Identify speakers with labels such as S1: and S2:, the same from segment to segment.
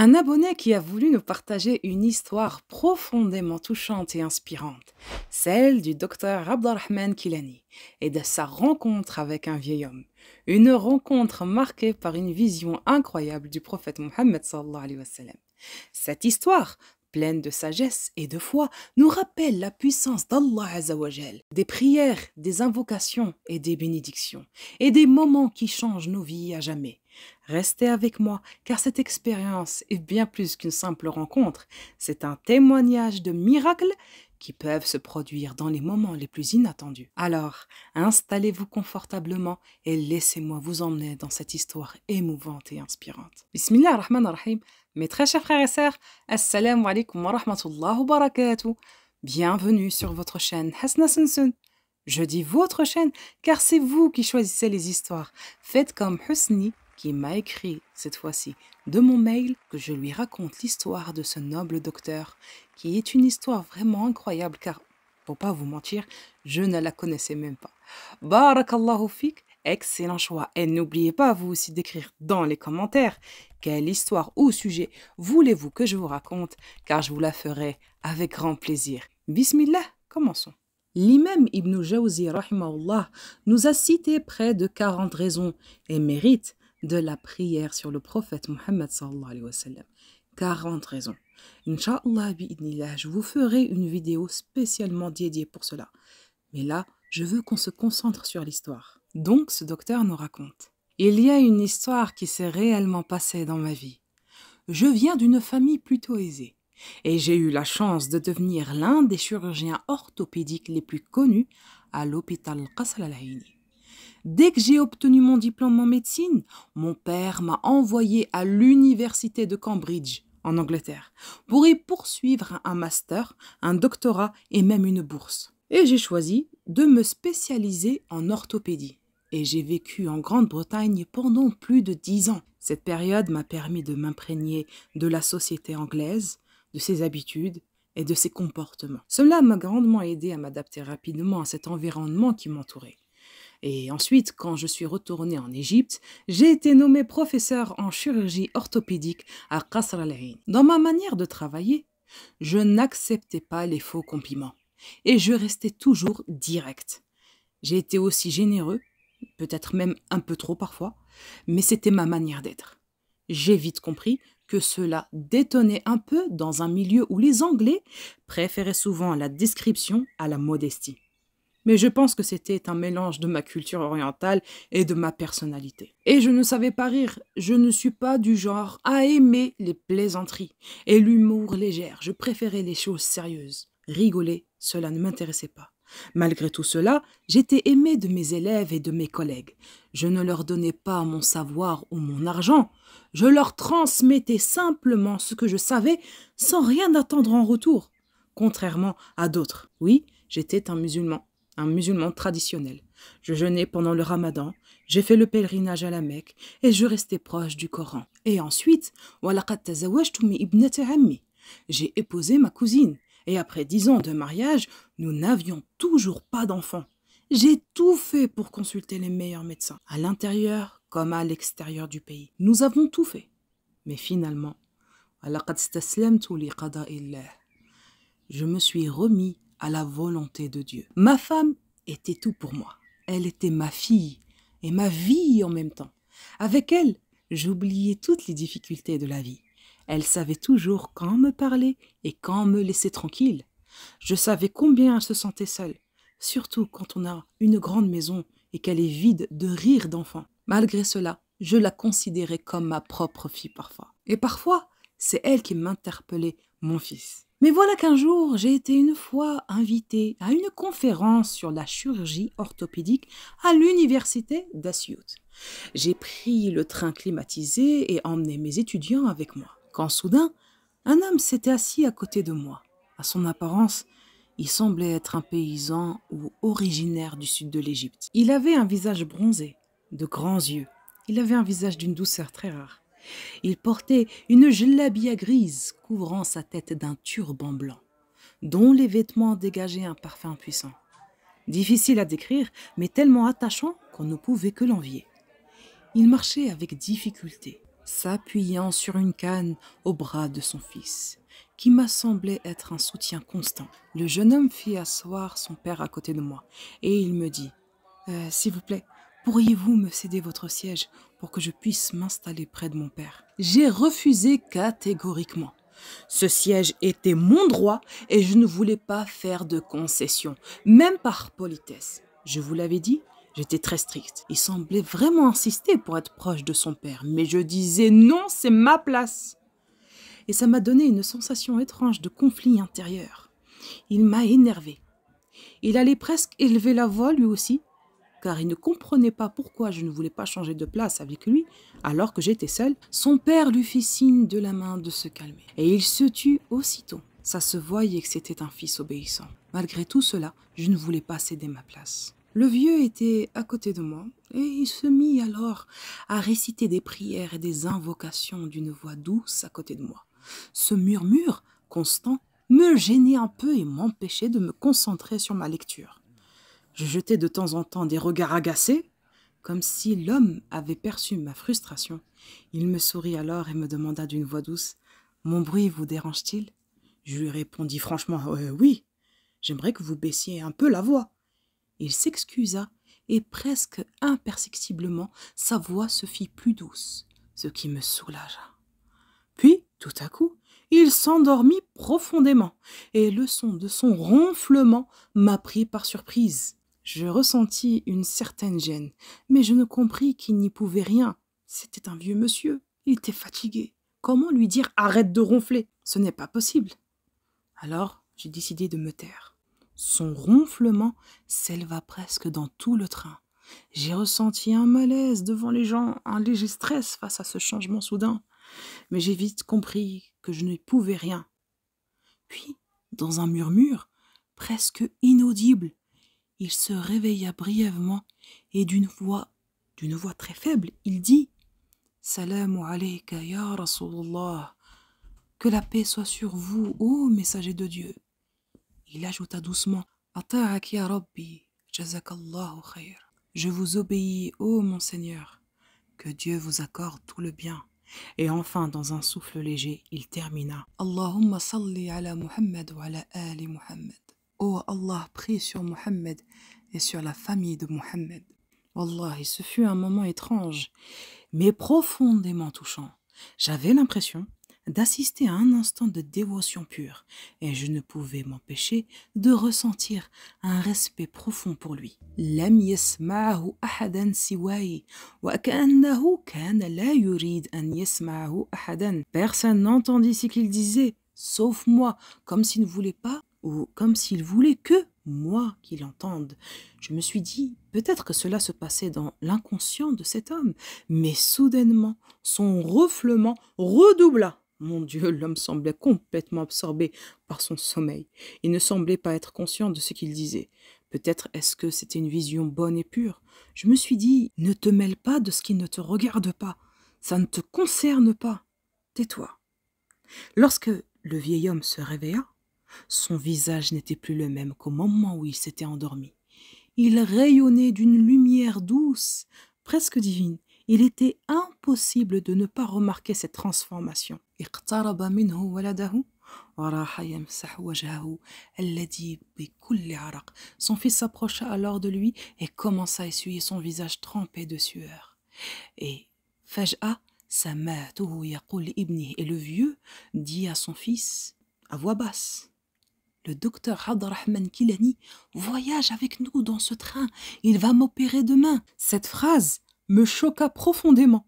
S1: Un abonné qui a voulu nous partager une histoire profondément touchante et inspirante, celle du docteur Abdelrahman Kilani et de sa rencontre avec un vieil homme. Une rencontre marquée par une vision incroyable du prophète Mohammed sallallahu alayhi wa sallam. Cette histoire, pleine de sagesse et de foi, nous rappelle la puissance d'Allah Azzawajal, des prières, des invocations et des bénédictions, et des moments qui changent nos vies à jamais. Restez avec moi, car cette expérience est bien plus qu'une simple rencontre. C'est un témoignage de miracles qui peuvent se produire dans les moments les plus inattendus. Alors, installez-vous confortablement et laissez-moi vous emmener dans cette histoire émouvante et inspirante. Bismillah ar-Rahman ar-Rahim. Mes très chers frères et sœurs, Assalamu alaikum wa rahmatullah wa barakatuh. Bienvenue sur votre chaîne Hasna Sunsun. Je dis votre chaîne car c'est vous qui choisissez les histoires. Faites comme Husni qui m'a écrit cette fois-ci de mon mail que je lui raconte l'histoire de ce noble docteur qui est une histoire vraiment incroyable car, pour pas vous mentir, je ne la connaissais même pas. Barakallahu fik, excellent choix. Et n'oubliez pas vous aussi d'écrire dans les commentaires quelle histoire ou sujet voulez-vous que je vous raconte car je vous la ferai avec grand plaisir. Bismillah, commençons. L'imam Ibn Jawzi rahimahullah nous a cité près de 40 raisons et mérite de la prière sur le prophète Mohammed sallallahu alayhi wa sallam. 40 raisons. Inch'Allah bi'idnillah, je vous ferai une vidéo spécialement dédiée pour cela. Mais là, je veux qu'on se concentre sur l'histoire. Donc, ce docteur nous raconte. Il y a une histoire qui s'est réellement passée dans ma vie. Je viens d'une famille plutôt aisée. Et j'ai eu la chance de devenir l'un des chirurgiens orthopédiques les plus connus à l'hôpital Qasr al-Aini. Dès que j'ai obtenu mon diplôme en médecine, mon père m'a envoyé à l'université de Cambridge, en Angleterre, pour y poursuivre un master, un doctorat et même une bourse. Et j'ai choisi de me spécialiser en orthopédie. Et j'ai vécu en Grande-Bretagne pendant plus de 10 ans. Cette période m'a permis de m'imprégner de la société anglaise, de ses habitudes et de ses comportements. Cela m'a grandement aidé à m'adapter rapidement à cet environnement qui m'entourait. Et ensuite, quand je suis retournée en Égypte, j'ai été nommée professeur en chirurgie orthopédique à Qasr al-Ain. Dans ma manière de travailler, je n'acceptais pas les faux compliments et je restais toujours direct. J'ai été aussi généreux, peut-être même un peu trop parfois, mais c'était ma manière d'être. J'ai vite compris que cela détonnait un peu dans un milieu où les Anglais préféraient souvent la description à la modestie. Mais je pense que c'était un mélange de ma culture orientale et de ma personnalité. Et je ne savais pas rire, je ne suis pas du genre à aimer les plaisanteries et l'humour légère, je préférais les choses sérieuses. Rigoler, cela ne m'intéressait pas. Malgré tout cela, j'étais aimé de mes élèves et de mes collègues. Je ne leur donnais pas mon savoir ou mon argent, je leur transmettais simplement ce que je savais sans rien attendre en retour. Contrairement à d'autres, oui, j'étais un musulman traditionnel. Je jeûnais pendant le ramadan, j'ai fait le pèlerinage à la Mecque et je restais proche du Coran. Et ensuite, j'ai épousé ma cousine. Et après 10 ans de mariage, nous n'avions toujours pas d'enfants. J'ai tout fait pour consulter les meilleurs médecins, à l'intérieur comme à l'extérieur du pays. Nous avons tout fait. Mais finalement, je me suis remis à la volonté de Dieu. Ma femme était tout pour moi. Elle était ma fille et ma vie en même temps. Avec elle, j'oubliais toutes les difficultés de la vie. Elle savait toujours quand me parler et quand me laisser tranquille. Je savais combien elle se sentait seule, surtout quand on a une grande maison et qu'elle est vide de rires d'enfants. Malgré cela, je la considérais comme ma propre fille parfois. Et parfois, c'est elle qui m'interpellait, mon fils. Mais voilà qu'un jour, j'ai été une fois invitée à une conférence sur la chirurgie orthopédique à l'université d'Asyut. J'ai pris le train climatisé et emmené mes étudiants avec moi. Quand soudain, un homme s'était assis à côté de moi. À son apparence, il semblait être un paysan ou originaire du sud de l'Égypte. Il avait un visage bronzé, de grands yeux. Il avait un visage d'une douceur très rare. Il portait une djellabia grise couvrant sa tête d'un turban blanc, dont les vêtements dégageaient un parfum puissant. Difficile à décrire, mais tellement attachant qu'on ne pouvait que l'envier. Il marchait avec difficulté. s'appuyant sur une canne au bras de son fils, qui m'a semblé être un soutien constant. Le jeune homme fit asseoir son père à côté de moi, et il me dit « S'il vous plaît, pourriez-vous me céder votre siège pour que je puisse m'installer près de mon père ?» J'ai refusé catégoriquement. Ce siège était mon droit et je ne voulais pas faire de concessions, même par politesse. Je vous l'avais dit, j'étais très stricte. Il semblait vraiment insister pour être proche de son père, mais je disais non, c'est ma place. Et ça m'a donné une sensation étrange de conflit intérieur. Il m'a énervée. Il allait presque élever la voix lui aussi, car il ne comprenait pas pourquoi je ne voulais pas changer de place avec lui alors que j'étais seule. Son père lui fit signe de la main de se calmer, et il se tut aussitôt. Ça se voyait que c'était un fils obéissant. Malgré tout cela, je ne voulais pas céder ma place. Le vieux était à côté de moi, et il se mit alors à réciter des prières et des invocations d'une voix douce à côté de moi. Ce murmure constant me gênait un peu et m'empêchait de me concentrer sur ma lecture. Je jetais de temps en temps des regards agacés, comme si l'homme avait perçu ma frustration. Il me sourit alors et me demanda d'une voix douce « Mon bruit vous dérange-t-il » Je lui répondis franchement « Oui, j'aimerais que vous baissiez un peu la voix. » Il s'excusa et presque imperceptiblement, sa voix se fit plus douce, ce qui me soulagea. Puis, tout à coup, il s'endormit profondément et le son de son ronflement m'a pris par surprise. Je ressentis une certaine gêne, mais je ne compris qu'il n'y pouvait rien. C'était un vieux monsieur, il était fatigué. Comment lui dire « arrête de ronfler » Ce n'est pas possible. Alors, j'ai décidé de me taire. Son ronflement s'éleva presque dans tout le train. J'ai ressenti un malaise devant les gens, un léger stress face à ce changement soudain. Mais j'ai vite compris que je ne pouvais rien. Puis, dans un murmure presque inaudible, il se réveilla brièvement et d'une voix très faible, il dit « Salamu alayka ya Rasulallah, que la paix soit sur vous, ô messager de Dieu. » Il ajouta doucement « Ata'ak ya Rabbi, jazakallahu khayr. » Je vous obéis, ô mon Seigneur, que Dieu vous accorde tout le bien. Et enfin, dans un souffle léger, il termina « Allahumma salli ala Muhammad wa ala ali Muhammad. » Oh Allah, prie sur Muhammad et sur la famille de Muhammad. Wallahi, ce fut un moment étrange, mais profondément touchant. J'avais l'impression d'assister à un instant de dévotion pure, et je ne pouvais m'empêcher de ressentir un respect profond pour lui. لم يسمعه أحدا سواي وكأنه كان لا يريد أن يسمعه أحدا. Personne n'entendit ce qu'il disait, sauf moi, comme s'il ne voulait pas ou comme s'il voulait que moi qui l'entende. Je me suis dit, peut-être que cela se passait dans l'inconscient de cet homme, mais soudainement, son ronflement redoubla. Mon Dieu, l'homme semblait complètement absorbé par son sommeil. Il ne semblait pas être conscient de ce qu'il disait. Peut-être est-ce que c'était une vision bonne et pure. Je me suis dit, ne te mêle pas de ce qui ne te regarde pas. Ça ne te concerne pas. Tais-toi. Lorsque le vieil homme se réveilla, son visage n'était plus le même qu'au moment où il s'était endormi. Il rayonnait d'une lumière douce, presque divine. Il était impossible de ne pas remarquer cette transformation. اقترب منه ولده وراح يمسح وجهه الذي بكل عرق. Son fils s'approcha alors de lui et commença à essuyer son visage trempé de sueur. Et فجأة سمعته يقول لابنه, et le vieux dit à son fils à voix basse: le docteur Abdurrahman Kilani voyage avec nous dans ce train. Il va m'opérer demain. Cette phrase me choqua profondément.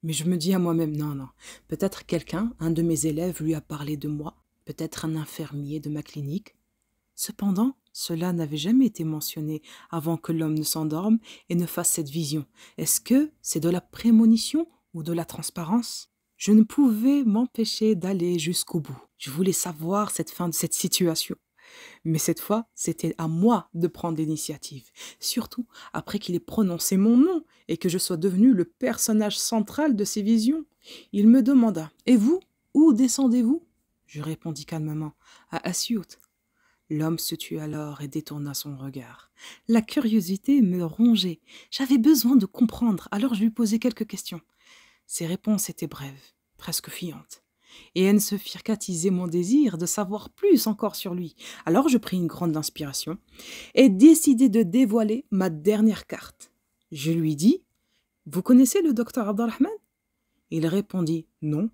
S1: Mais je me dis à moi-même, non, peut-être quelqu'un, un de mes élèves lui a parlé de moi, peut-être un infirmier de ma clinique. Cependant, cela n'avait jamais été mentionné avant que l'homme ne s'endorme et ne fasse cette vision. Est-ce que c'est de la prémonition ou de la transparence? Je ne pouvais m'empêcher d'aller jusqu'au bout. Je voulais savoir cette fin de cette situation. Mais cette fois, c'était à moi de prendre l'initiative, surtout après qu'il ait prononcé mon nom et que je sois devenu le personnage central de ses visions. Il me demanda « Et vous, où descendez-vous » Je répondis calmement « À Assiout ». L'homme se tut alors et détourna son regard. La curiosité me rongeait. J'avais besoin de comprendre, alors je lui posai quelques questions. « Ses réponses étaient brèves, presque fuyantes, et elles ne se firent qu'attiser mon désir de savoir plus encore sur lui. Alors je pris une grande inspiration et décidai de dévoiler ma dernière carte. Je lui dis: « Vous connaissez le docteur Abdelrahman ?» Il répondit « Non »,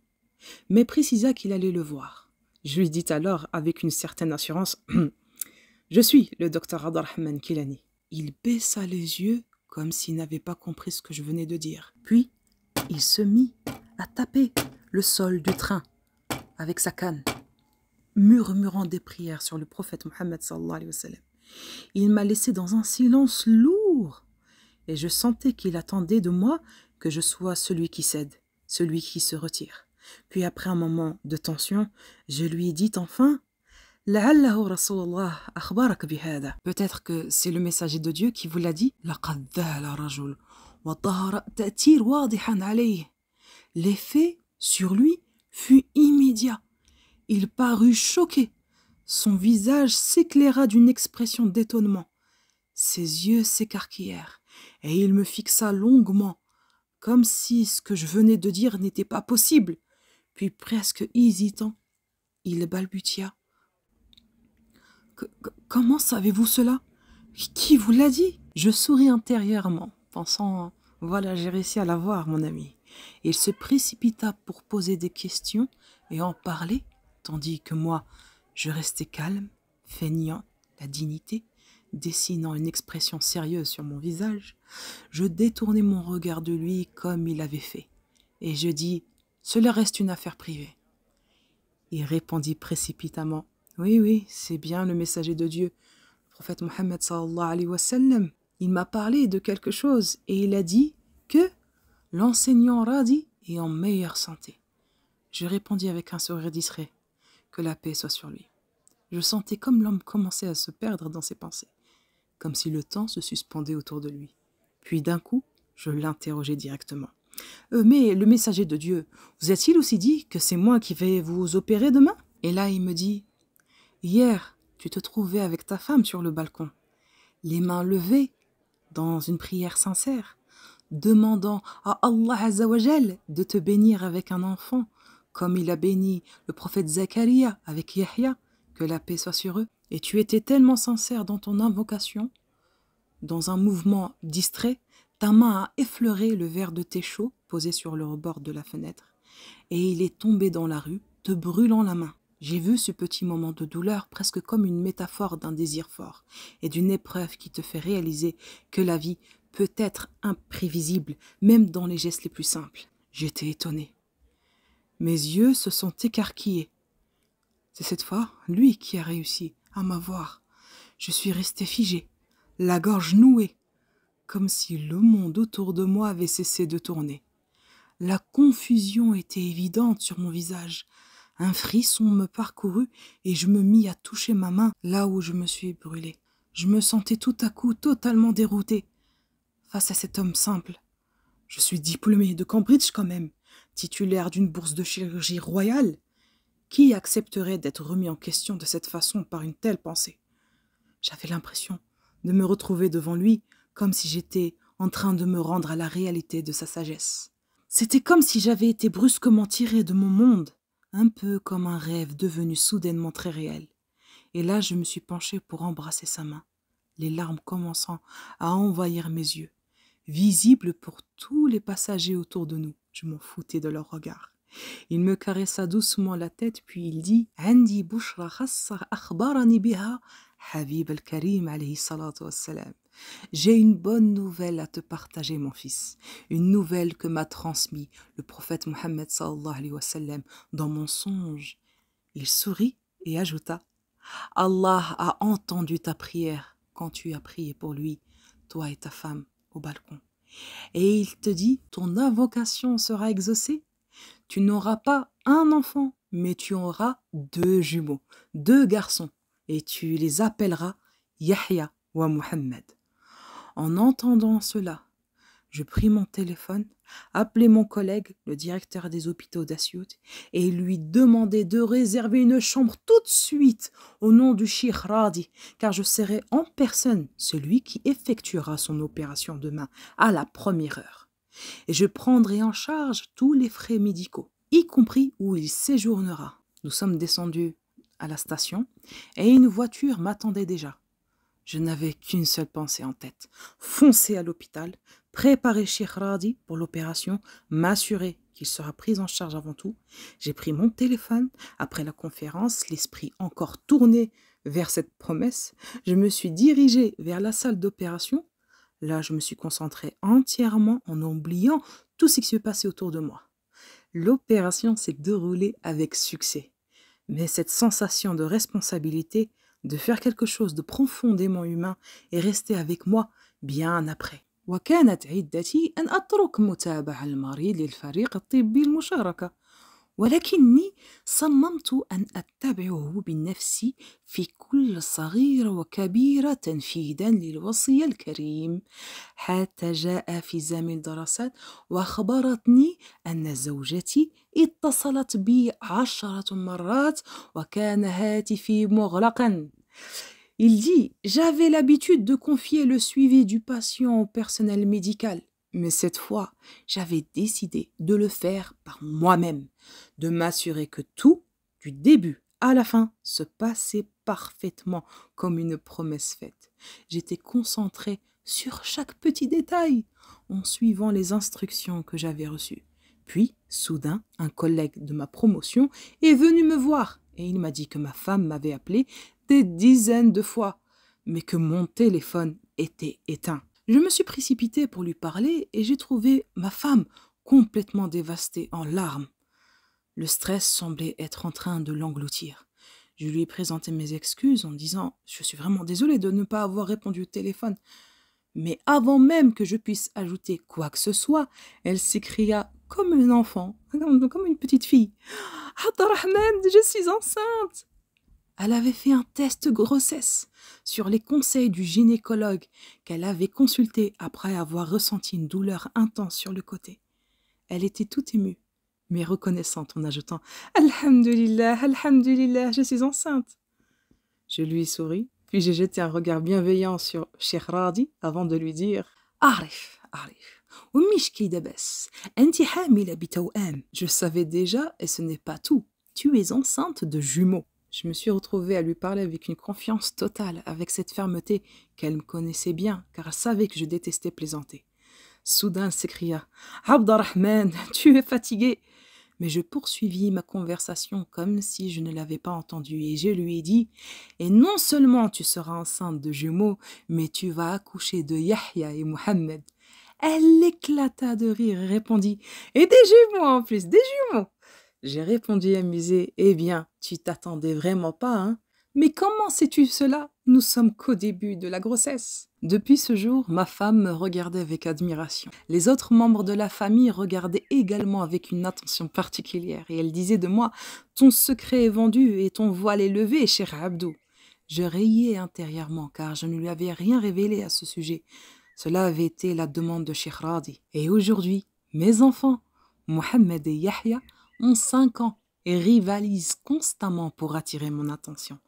S1: mais précisa qu'il allait le voir. Je lui dis alors avec une certaine assurance: « Je suis le docteur Abdelrahman Kilani. » Il baissa les yeux comme s'il n'avait pas compris ce que je venais de dire. Puis, il se mit à taper le sol du train avec sa canne, murmurant des prières sur le prophète Mohammed sallallahu alayhi wa sallam. Il m'a laissé dans un silence lourd et je sentais qu'il attendait de moi que je sois celui qui cède, celui qui se retire. Puis après un moment de tension, je lui dis enfin: peut-être que c'est le messager de Dieu qui vous l'a dit. L'effet sur lui fut immédiat. Il parut choqué. Son visage s'éclaira d'une expression d'étonnement. Ses yeux s'écarquillèrent et il me fixa longuement, comme si ce que je venais de dire n'était pas possible. Puis presque hésitant, il balbutia: Comment savez-vous cela? Qui vous l'a dit? Je souris intérieurement, pensant: voilà, j'ai réussi à la voir, mon ami. Il se précipita pour poser des questions et en parler, tandis que moi, je restais calme, feignant la dignité, dessinant une expression sérieuse sur mon visage. Je détournai mon regard de lui comme il avait fait, et je dis: cela reste une affaire privée. Il répondit précipitamment: oui, c'est bien le messager de Dieu, le prophète Mohammed sallallahu alayhi wa sallam. Il m'a parlé de quelque chose et il a dit que l'enseignant Radi est en meilleure santé. Je répondis avec un sourire discret: que la paix soit sur lui. Je sentais comme l'homme commençait à se perdre dans ses pensées, comme si le temps se suspendait autour de lui. Puis d'un coup, je l'interrogeai directement: mais le messager de Dieu, vous a-t-il aussi dit que c'est moi qui vais vous opérer demain? Et là, il me dit: hier, tu te trouvais avec ta femme sur le balcon, les mains levées, dans une prière sincère, demandant à Allah Azzawajal de te bénir avec un enfant, comme il a béni le prophète Zakaria avec Yahya, que la paix soit sur eux. Et tu étais tellement sincère dans ton invocation, dans un mouvement distrait, ta main a effleuré le verre de thé chaud posé sur le rebord de la fenêtre, et il est tombé dans la rue, te brûlant la main. J'ai vu ce petit moment de douleur presque comme une métaphore d'un désir fort et d'une épreuve qui te fait réaliser que la vie peut être imprévisible, même dans les gestes les plus simples. J'étais étonné. Mes yeux se sont écarquillés. C'est cette fois lui qui a réussi à m'avoir. Je suis resté figé, la gorge nouée, comme si le monde autour de moi avait cessé de tourner. La confusion était évidente sur mon visage. Un frisson me parcourut et je me mis à toucher ma main là où je me suis brûlé. Je me sentais tout à coup totalement dérouté face à cet homme simple. Je suis diplômé de Cambridge quand même, titulaire d'une bourse de chirurgie royale. Qui accepterait d'être remis en question de cette façon par une telle pensée? J'avais l'impression de me retrouver devant lui comme si j'étais en train de me rendre à la réalité de sa sagesse. C'était comme si j'avais été brusquement tiré de mon monde, un peu comme un rêve devenu soudainement très réel. Et là, je me suis penché pour embrasser sa main, les larmes commençant à envahir mes yeux, visibles pour tous les passagers autour de nous. Je m'en foutais de leur regard. Il me caressa doucement la tête, puis il dit: Andi bushra khassa akhbarani biha Habib al-Karim alayhi salatu wassalam. J'ai une bonne nouvelle à te partager, mon fils. Une nouvelle que m'a transmis le prophète Mohammed sallallahu alayhi wa sallam dans mon songe. Il sourit et ajouta: Allah a entendu ta prière quand tu as prié pour lui, toi et ta femme, au balcon. Et il te dit: ton invocation sera exaucée. Tu n'auras pas un enfant, mais tu auras 2 jumeaux, 2 garçons, et tu les appelleras Yahya wa Muhammad. En entendant cela, je pris mon téléphone, appelai mon collègue, le directeur des hôpitaux d'Assiout, et lui demandai de réserver une chambre tout de suite au nom du Cheikh Radi, car je serai en personne celui qui effectuera son opération demain à la première heure. et je prendrai en charge tous les frais médicaux, y compris où il séjournera. Nous sommes descendus à la station et une voiture m'attendait déjà. Je n'avais qu'une seule pensée en tête, foncer à l'hôpital, préparer Cheikh Radi pour l'opération, m'assurer qu'il sera pris en charge avant tout. J'ai pris mon téléphone. Après la conférence, l'esprit encore tourné vers cette promesse, je me suis dirigée vers la salle d'opération. Là, je me suis concentrée entièrement en oubliant tout ce qui se passait autour de moi. L'opération s'est déroulée avec succès. Mais cette sensation de responsabilité, de faire quelque chose de profondément humain, est restée avec moi bien après. وكانت عدتي أن أترك متابعة المريض للفريق الطبي المشاركة، ولكني صممت أن أتبعه بنفسي في كل صغيرة وكبيرة تنفيذا للوصي الكريم، حتى جاء في زمن الدراسات وأخبرتني أن زوجتي اتصلت بي 10 مرات وكان هاتفي مغلقا. Il dit, j'avais l'habitude de confier le suivi du patient au personnel médical, mais cette fois, j'avais décidé de le faire par moi-même, de m'assurer que tout, du début à la fin, se passait parfaitement comme une promesse faite. J'étais concentrée sur chaque petit détail, en suivant les instructions que j'avais reçues. Puis, soudain, un collègue de ma promotion est venu me voir et il m'a dit que ma femme m'avait appelé des dizaines de fois, mais que mon téléphone était éteint. Je me suis précipitée pour lui parler et j'ai trouvé ma femme complètement dévastée en larmes. Le stress semblait être en train de l'engloutir. Je lui ai présenté mes excuses en disant « Je suis vraiment désolée de ne pas avoir répondu au téléphone ». Mais avant même que je puisse ajouter quoi que ce soit, elle s'écria comme un enfant, comme une petite fille. « Abdelrahman, je suis enceinte !» Elle avait fait un test grossesse sur les conseils du gynécologue qu'elle avait consulté après avoir ressenti une douleur intense sur le côté. Elle était toute émue, mais reconnaissante en ajoutant « Alhamdulillah, Alhamdulillah, je suis enceinte !» Je lui souris, puis j'ai jeté un regard bienveillant sur Cheikh Radi avant de lui dire « Arif, ومش كده بس أنت حاملة بتوأم. » Je savais déjà, et ce n'est pas tout, tu es enceinte de jumeaux. Je me suis retrouvée à lui parler avec une confiance totale, avec cette fermeté qu'elle me connaissait bien, car elle savait que je détestais plaisanter. Soudain, elle s'écria « Abdelrahman, tu es fatigué !» Mais je poursuivis ma conversation comme si je ne l'avais pas entendue et je lui ai dit « Et non seulement tu seras enceinte de jumeaux, mais tu vas accoucher de Yahya et Mohammed. » Elle éclata de rire et répondit « Et des jumeaux en plus, des jumeaux !» J'ai répondu amusé, « Eh bien, tu t'attendais vraiment pas, hein? Mais comment sais-tu cela? Nous sommes qu'au début de la grossesse. » Depuis ce jour, ma femme me regardait avec admiration. Les autres membres de la famille regardaient également avec une attention particulière et elle disait de moi « Ton secret est vendu et ton voile est levé, cher Abdou. » Je riais intérieurement car je ne lui avais rien révélé à ce sujet. Cela avait été la demande de Cheikh Radi. Et aujourd'hui, mes enfants, Mohammed et Yahya, ont 5 ans et rivalisent constamment pour attirer mon attention.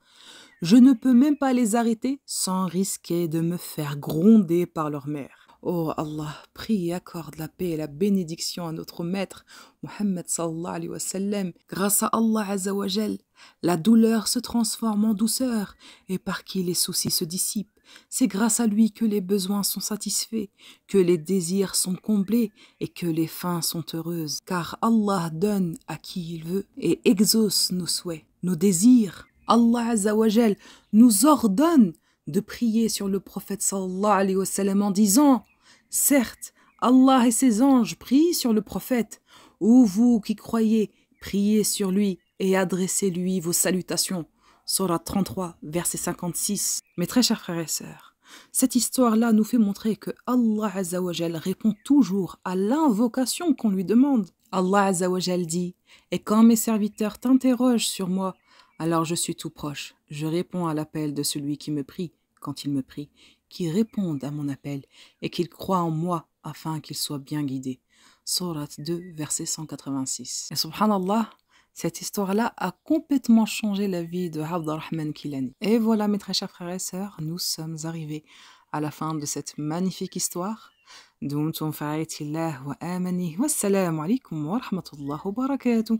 S1: Je ne peux même pas les arrêter sans risquer de me faire gronder par leur mère. Oh Allah, prie et accorde la paix et la bénédiction à notre maître, Mohammed sallallahu alayhi wa sallam. Grâce à Allah azza wa jal, la douleur se transforme en douceur et par qui les soucis se dissipent. C'est grâce à lui que les besoins sont satisfaits, que les désirs sont comblés et que les fins sont heureuses. Car Allah donne à qui il veut et exauce nos souhaits, nos désirs. Allah azza wa jal nous ordonne de prier sur le prophète sallallahu alayhi wa sallam en disant « Certes, Allah et ses anges prient sur le prophète, ou vous qui croyez, priez sur lui et adressez-lui vos salutations. » Sourate 33, verset 56. Mes très chers frères et sœurs, cette histoire-là nous fait montrer que Allah azza wa jal répond toujours à l'invocation qu'on lui demande. Allah azza wa jal dit « Et quand mes serviteurs t'interrogent sur moi, alors je suis tout proche. Je réponds à l'appel de celui qui me prie quand il me prie, qui réponde à mon appel et qu'il croit en moi afin qu'il soit bien guidé. » Sourate 2, verset 186. Et subhanallah, cette histoire-là a complètement changé la vie de Abdelrahman Kilani. Et voilà mes très chers frères et sœurs, nous sommes arrivés à la fin de cette magnifique histoire. دمتم في رعاية الله وآمنه والسلام عليكم ورحمة الله وبركاته.